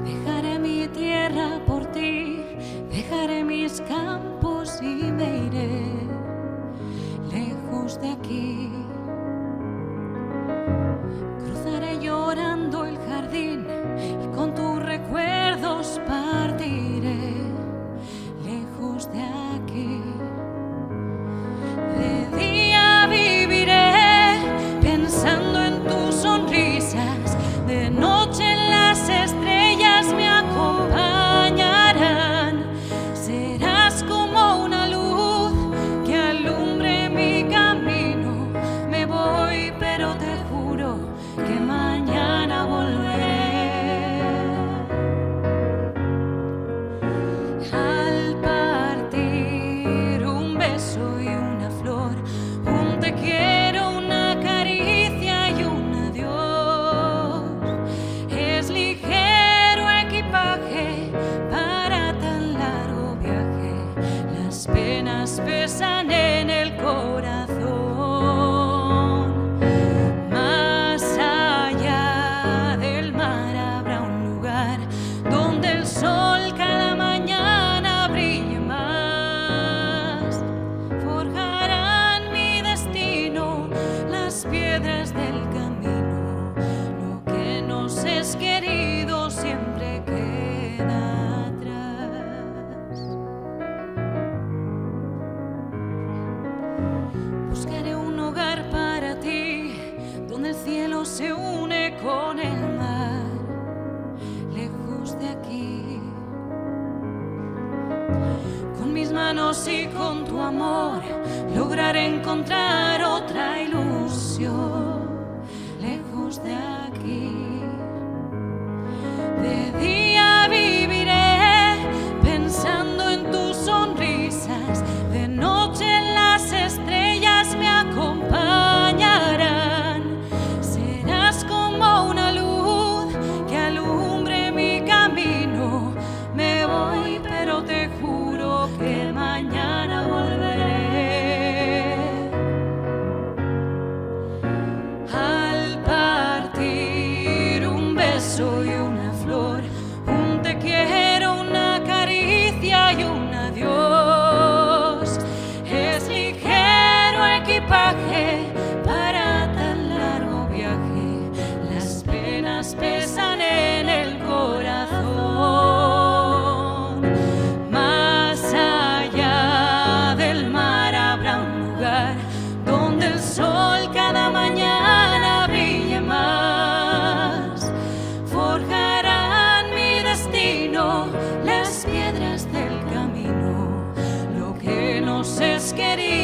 Dejaré mi tierra por ti, dejaré mis campos y me iré lejos de aquí. Cruzaré llorando el jardín y con tus recuerdos partiré lejos de aquí. De día viviré pensando en tus sonrisas, de noche en las estrellas me acompañarán. Serás como una luz que alumbre mi camino. Me voy, pero te juro que mañana volveré. Al partir un beso y una flor, un te quiero, una caricia y un adiós. Es ligero equipaje para tan largo viaje, las penas pesan en el corazón. Más allá del mar habrá un lugar donde el sol cada mañana brille más. Forjarán mi destino las piedras del camino. Lo que nos es querido siempre queda atrás. Buscaré un hogar para ti, donde el cielo se une con el mar, lejos de aquí. Con mis manos y con tu amor lograré encontrar otra ilusión, lejos de aquí. De día viviré pensando en tus sonrisas, de noche en las estrellas me acompañarán. Serás como una luz que alumbre mi camino. Me voy, pero te juro que mañana volveré. Al partir un beso y una flor, un te quiero, una caricia y un adiós. Es ligero equipaje para tan largo viaje, las penas pesan en el corazón. Más allá del mar habrá un lugar donde el sol cada mañana brille más. Forjarán mi destino las piedras del camino. Lo que nos es querido